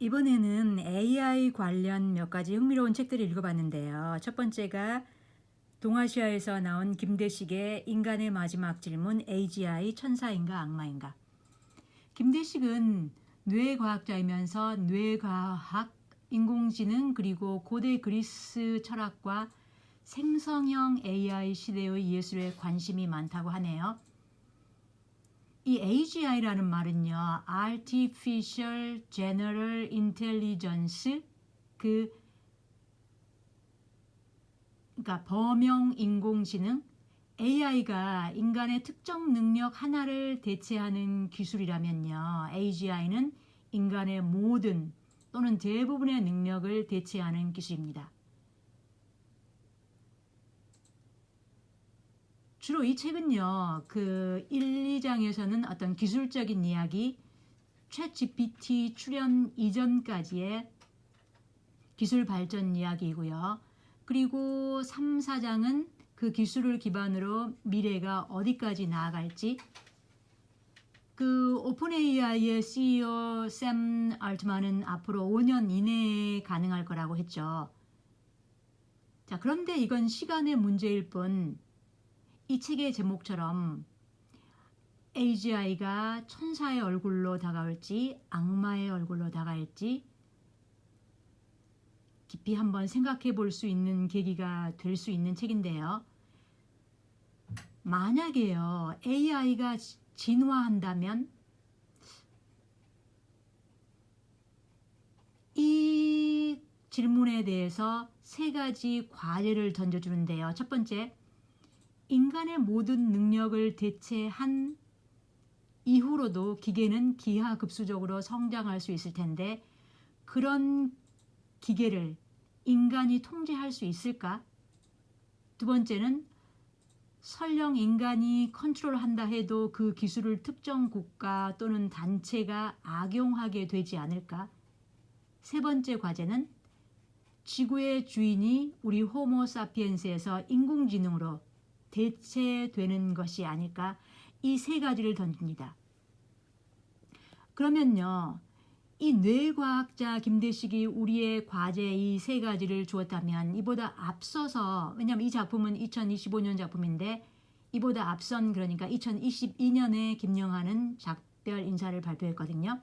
이번에는 AI 관련 몇 가지 흥미로운 책들을 읽어봤는데요. 첫 번째가 동아시아에서 나온 김대식의 인간의 마지막 질문 AGI 천사인가 악마인가. 김대식은 뇌과학자이면서 뇌과학, 인공지능 그리고 고대 그리스 철학과 생성형 AI 시대의 예술에 관심이 많다고 하네요. 이 AGI라는 말은요, Artificial General Intelligence, 그러니까 범용 인공지능, AI가 인간의 특정 능력 하나를 대체하는 기술이라면요, AGI는 인간의 모든 또는 대부분의 능력을 대체하는 기술입니다. 주로 이 책은요, 그 1, 2장에서는 어떤 기술적인 이야기, 챗GPT 출현 이전까지의 기술 발전 이야기이고요. 그리고 3, 4장은 그 기술을 기반으로 미래가 어디까지 나아갈지, 그 오픈 AI의 CEO 샘 알트만은 앞으로 5년 이내에 가능할 거라고 했죠. 자, 그런데 이건 시간의 문제일 뿐, 이 책의 제목처럼 AGI가 천사의 얼굴로 다가올지 악마의 얼굴로 다가올지 깊이 한번 생각해 볼 수 있는 계기가 될 수 있는 책인데요. 만약에요, AI가 진화한다면 이 질문에 대해서 세 가지 과제를 던져주는데요. 첫 번째, 인간의 모든 능력을 대체한 이후로도 기계는 기하급수적으로 성장할 수 있을 텐데 그런 기계를 인간이 통제할 수 있을까? 두 번째는 설령 인간이 컨트롤한다 해도 그 기술을 특정 국가 또는 단체가 악용하게 되지 않을까? 세 번째 과제는 지구의 주인이 우리 호모 사피엔스에서 인공지능으로 대체되는 것이 아닐까? 이 세 가지를 던집니다. 그러면요, 이 뇌과학자 김대식이 우리의 과제 이 세 가지를 주었다면 이보다 앞서서, 왜냐하면 이 작품은 2025년 작품인데 이보다 앞선, 그러니까 2022년에 김영하는 작별 인사를 발표했거든요.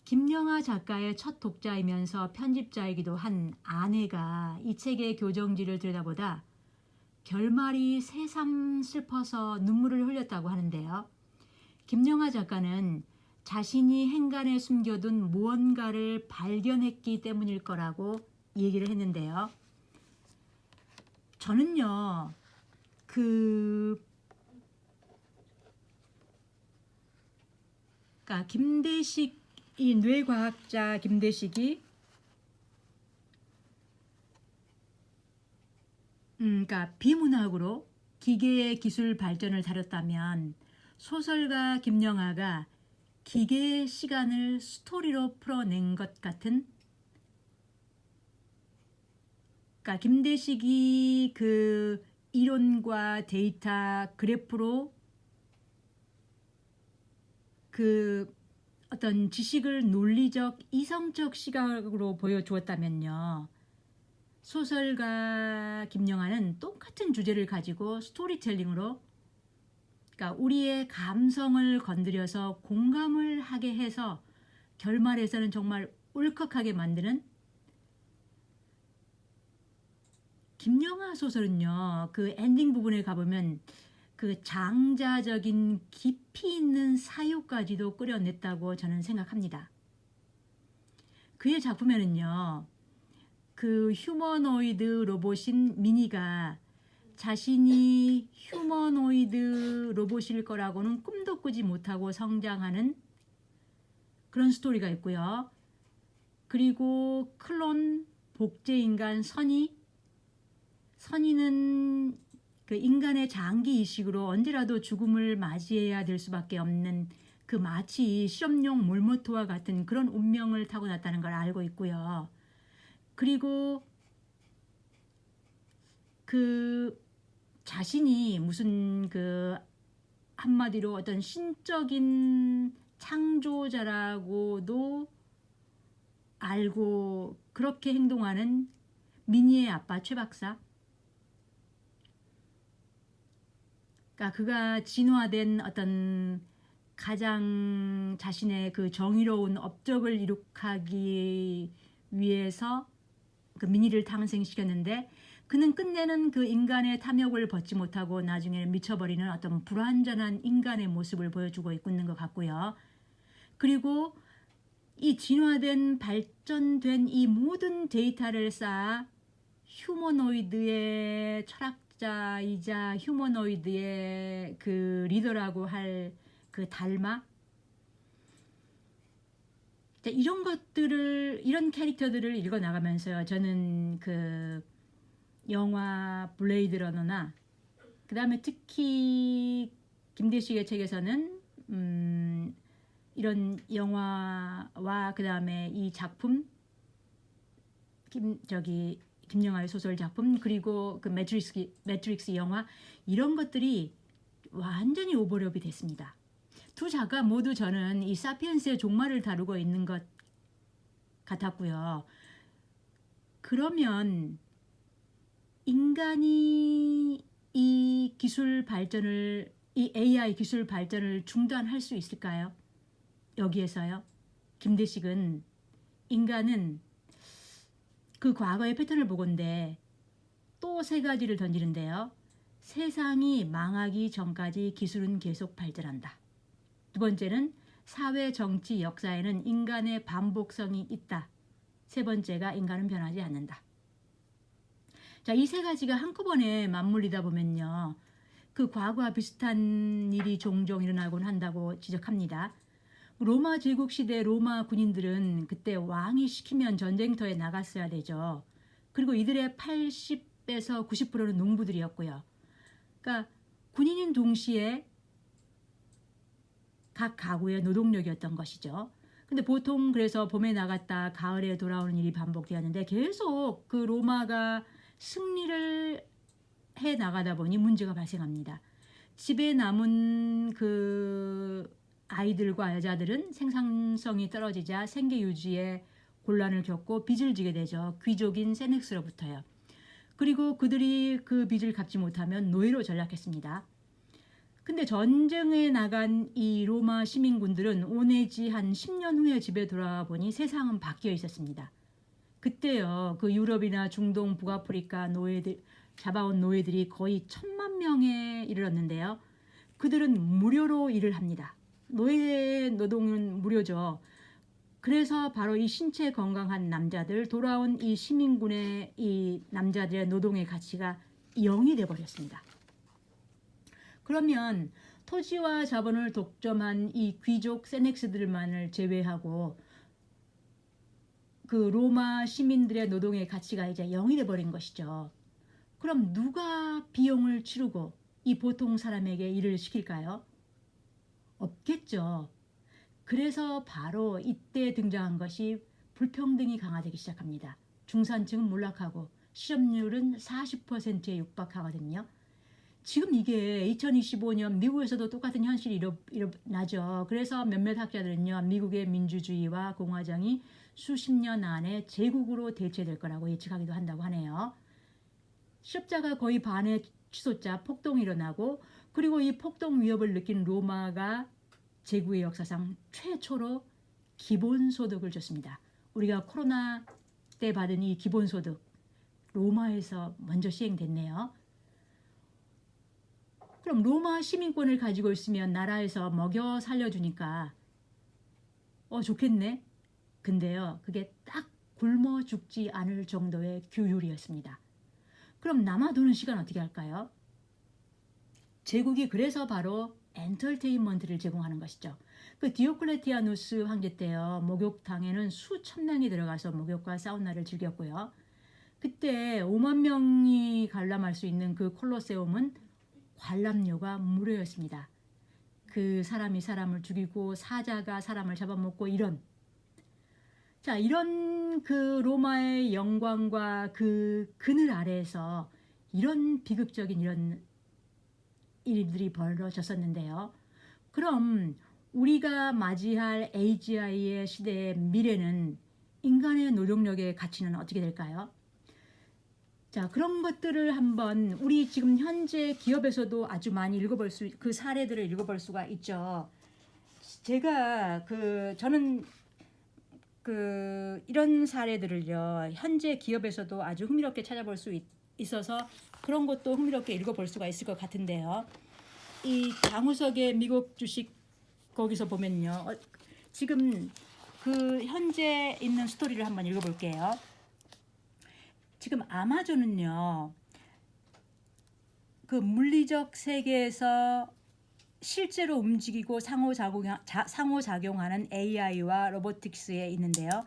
김영하 작가의 첫 독자이면서 편집자이기도 한 아내가 이 책의 교정지를 들여다보다 결말이 새삼 슬퍼서 눈물을 흘렸다고 하는데요. 김영하 작가는 자신이 행간에 숨겨둔 무언가를 발견했기 때문일 거라고 얘기를 했는데요. 저는요, 그러니까 김대식, 이 뇌과학자 김대식이 그러니까 비문학으로 기계의 기술 발전을 다뤘다면 소설가 김영하가 기계의 시간을 스토리로 풀어낸 것 같은, 그러니까 김대식이 그 이론과 데이터 그래프로 그 어떤 지식을 논리적 이성적 시각으로 보여주었다면요, 소설가 김영하는 똑같은 주제를 가지고 스토리텔링으로, 그러니까 우리의 감성을 건드려서 공감을 하게 해서 결말에서는 정말 울컥하게 만드는, 김영하 소설은요, 그 엔딩 부분에 가보면 그 장자적인 깊이 있는 사유까지도 끌어냈다고 저는 생각합니다. 그의 작품에는요, 그 휴머노이드 로봇인 미니가 자신이 휴머노이드 로봇일 거라고는 꿈도 꾸지 못하고 성장하는 그런 스토리가 있고요. 그리고 클론 복제인간 선이는 그 인간의 장기 이식으로 언제라도 죽음을 맞이해야 될 수밖에 없는, 그 마치 실험용 몰모토와 같은 그런 운명을 타고났다는 걸 알고 있고요. 그리고 그 자신이 무슨 그 한마디로 어떤 신적인 창조자라고도 알고 그렇게 행동하는 미니의 아빠 최 박사. 그러니까 그가 진화된 어떤 가장 자신의 그 정의로운 업적을 이룩하기 위해서 그 미니를 탄생시켰는데 그는 끝내는 그 인간의 탐욕을 벗지 못하고 나중에는 미쳐버리는 어떤 불완전한 인간의 모습을 보여주고 있는 것 같고요. 그리고 이 진화된 발전된 이 모든 데이터를 쌓아 휴머노이드의 철학자이자 휴머노이드의 그 리더라고 할 그 달마, 이런 것들을, 이런 캐릭터들을 읽어 나가면서요, 저는 그 영화 블레이드 러너나 그 다음에 특히 김대식의 책에서는 이런 영화와 그 다음에 이 작품 김영하의 소설 작품 그리고 그 매트릭스 영화, 이런 것들이 완전히 오버랩이 됐습니다. 두 작가 모두 저는 이 사피엔스의 종말을 다루고 있는 것 같았고요. 그러면 인간이 이 기술 발전을, 이 AI 기술 발전을 중단할 수 있을까요? 여기에서요. 김대식은 인간은 그 과거의 패턴을 보건대 또 세 가지를 던지는데요. 세상이 망하기 전까지 기술은 계속 발전한다. 두 번째는 사회, 정치, 역사에는 인간의 반복성이 있다. 세 번째가 인간은 변하지 않는다. 자, 이 세 가지가 한꺼번에 맞물리다 보면요, 그 과거와 비슷한 일이 종종 일어나곤 한다고 지적합니다. 로마 제국 시대 로마 군인들은 그때 왕이 시키면 전쟁터에 나갔어야 되죠. 그리고 이들의 80에서 90%는 농부들이었고요. 그러니까 군인인 동시에 각 가구의 노동력이었던 것이죠. 근데 보통 그래서 봄에 나갔다 가을에 돌아오는 일이 반복되었는데 계속 그 로마가 승리를 해 나가다 보니 문제가 발생합니다. 집에 남은 그 아이들과 여자들은 생산성이 떨어지자 생계 유지에 곤란을 겪고 빚을 지게 되죠. 귀족인 세넥스로부터요. 그리고 그들이 그 빚을 갚지 못하면 노예로 전락했습니다. 근데 전쟁에 나간 이 로마 시민군들은 오내지 한 10년 후에 집에 돌아와 보니 세상은 바뀌어 있었습니다. 그때요, 그 유럽이나 중동, 북아프리카 노예들, 잡아온 노예들이 거의 1,000만 명에 이르렀는데요. 그들은 무료로 일을 합니다. 노예 노동은 무료죠. 그래서 바로 이 신체 건강한 남자들, 돌아온 이 시민군의 이 남자들의 노동의 가치가 0이 돼버렸습니다. 그러면 토지와 자본을 독점한 이 귀족 세넥스들만을 제외하고 그 로마 시민들의 노동의 가치가 이제 0이 돼버린 것이죠. 그럼 누가 비용을 치르고 이 보통 사람에게 일을 시킬까요? 없겠죠. 그래서 바로 이때 등장한 것이 불평등이 강화되기 시작합니다. 중산층은 몰락하고 실업률은 40%에 육박하거든요. 지금 이게 2025년 미국에서도 똑같은 현실이 일어나죠. 그래서 몇몇 학자들은요, 미국의 민주주의와 공화정이 수십 년 안에 제국으로 대체될 거라고 예측하기도 한다고 하네요. 실업자가 거의 반의 취소자, 폭동이 일어나고, 그리고 이 폭동 위협을 느낀 로마가 제국의 역사상 최초로 기본소득을 줬습니다. 우리가 코로나 때 받은 이 기본소득, 로마에서 먼저 시행됐네요. 그럼 로마 시민권을 가지고 있으면 나라에서 먹여 살려주니까 좋겠네. 근데요, 그게 딱 굶어 죽지 않을 정도의 규율이었습니다. 그럼 남아도는 시간 어떻게 할까요? 제국이 그래서 바로 엔터테인먼트를 제공하는 것이죠. 그 디오클레티아누스 황제 때요, 목욕탕에는 수천 명이 들어가서 목욕과 사우나를 즐겼고요. 그때 5만 명이 관람할 수 있는 그 콜로세움은 관람료가 무료였습니다. 그 사람이 사람을 죽이고 사자가 사람을 잡아먹고 이런 그 로마의 영광과 그 그늘 아래에서 이런 비극적인 이런 일들이 벌어졌었는데요. 그럼 우리가 맞이할 AGI의 시대의 미래는 인간의 노동력의 가치는 어떻게 될까요? 자, 그런 것들을 한번 우리 지금 현재 기업에서도 아주 많이 읽어볼 그 사례들을 읽어볼 수가 있죠. 제가 저는 이런 사례들을요, 현재 기업에서도 아주 흥미롭게 찾아볼 수 있어서 그런 것도 흥미롭게 읽어볼 수가 있을 것 같은데요. 이 장우석의 미국 주식 거기서 보면요, 지금 현재 있는 스토리를 한번 읽어볼게요. 지금 아마존은요, 그 물리적 세계에서 실제로 움직이고 상호작용하는 AI와 로보틱스에 있는데요.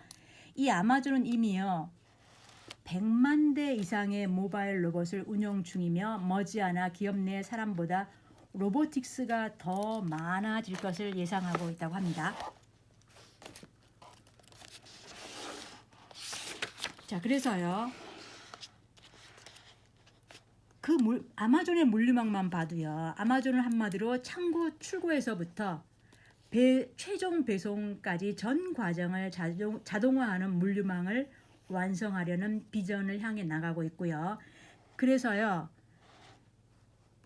이 아마존은 이미요 100만 대 이상의 모바일 로봇을 운영 중이며 머지않아 기업 내 사람보다 로보틱스가 더 많아질 것을 예상하고 있다고 합니다. 자, 그래서요. 아마존의 물류망만 봐도요. 아마존은 한마디로 창고 출고에서부터 최종 배송까지 전 과정을 자동화하는 물류망을 완성하려는 비전을 향해 나가고 있고요. 그래서요.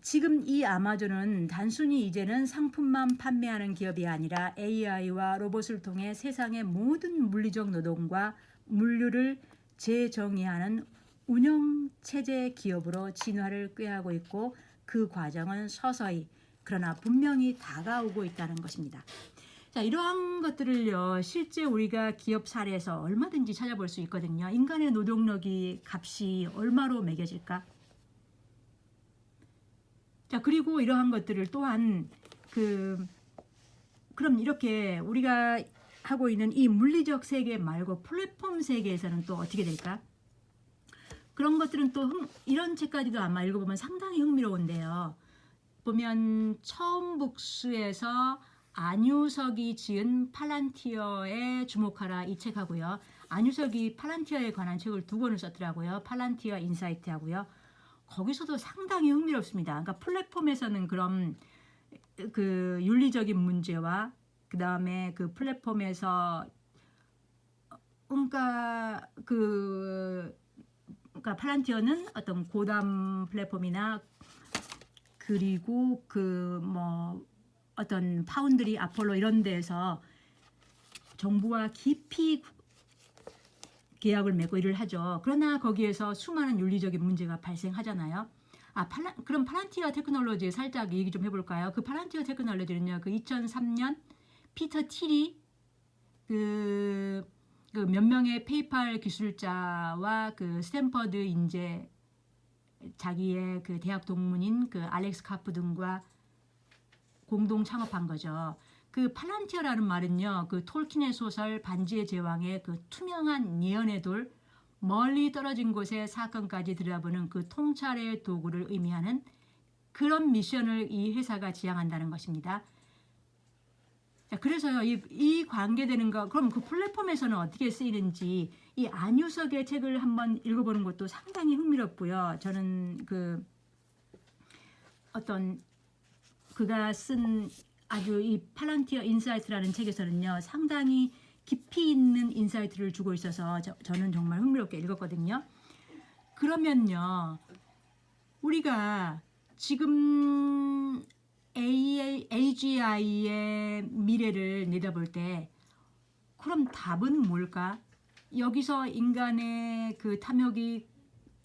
지금 이 아마존은 단순히 이제는 상품만 판매하는 기업이 아니라 AI와 로봇을 통해 세상의 모든 물리적 노동과 물류를 재정의하는 운영체제 기업으로 진화를 꾀하고 있고 그 과정은 서서히 그러나 분명히 다가오고 있다는 것입니다. 자, 이러한 것들을요 실제 우리가 기업 사례에서 얼마든지 찾아볼 수 있거든요. 인간의 노동력이 값이 얼마로 매겨질까? 자, 그리고 이러한 것들을 또한 그럼 이렇게 우리가 하고 있는 이 물리적 세계 말고 플랫폼 세계에서는 또 어떻게 될까? 그런 것들은 또 이런 책까지도 아마 읽어보면 상당히 흥미로운데요. 보면 처음 북스에서 안유석이 지은 팔란티어에 주목하라 이 책하고요. 안유석이 팔란티어에 관한 책을 2권을 썼더라고요. 팔란티어 인사이트 하고요. 거기서도 상당히 흥미롭습니다. 그러니까 플랫폼에서는 그럼 윤리적인 문제와 그 다음에 그 플랫폼에서 그러니까 팔란티어는 어떤 고담 플랫폼이나 그리고 어떤 파운드리, 아폴로 이런 데에서 정부와 깊이 계약을 맺고 일을 하죠. 그러나 거기에서 수많은 윤리적인 문제가 발생하잖아요. 그럼 팔란티어 테크놀로지 살짝 얘기 좀 해볼까요? 그 팔란티어 테크놀로지는요, 2003년 피터 틸이 몇 명의 페이팔 기술자와 스탠퍼드 인재 자기의 대학 동문인 알렉스 카프 등과 공동 창업한 거죠. 팔란티어라는 말은요, 톨킨의 소설 반지의 제왕의 투명한 예언의 돌, 멀리 떨어진 곳에 사건까지 들여다보는 통찰의 도구를 의미하는 그런 미션을 이 회사가 지향한다는 것입니다. 자, 그래서요, 이 관계되는 거, 그럼 플랫폼에서는 어떻게 쓰이는지 이 안유석의 책을 한번 읽어보는 것도 상당히 흥미롭고요. 저는 그가 쓴 아주 이 팔란티어 인사이트라는 책에서는요, 상당히 깊이 있는 인사이트를 주고 있어서 저는 정말 흥미롭게 읽었거든요. 그러면요, 우리가 지금 AGI의 미래를 내다볼 때 그럼 답은 뭘까? 여기서 인간의 탐욕이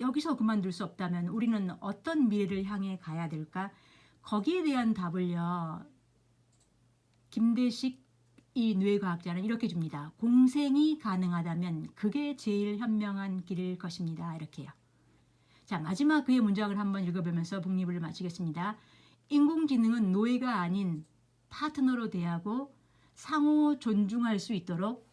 여기서 그만둘 수 없다면 우리는 어떤 미래를 향해 가야 될까? 거기에 대한 답을요, 김대식 이 뇌과학자는 이렇게 줍니다. 공생이 가능하다면 그게 제일 현명한 길일 것입니다. 이렇게요. 자, 마지막 그의 문장을 한번 읽어보면서 북립을 마치겠습니다. 인공지능은 노예가 아닌 파트너로 대하고 상호 존중할 수 있도록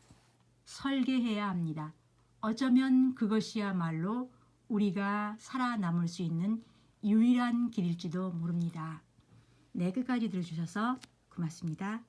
설계해야 합니다. 어쩌면 그것이야말로 우리가 살아남을 수 있는 유일한 길일지도 모릅니다. 네, 끝까지 들어주셔서 고맙습니다.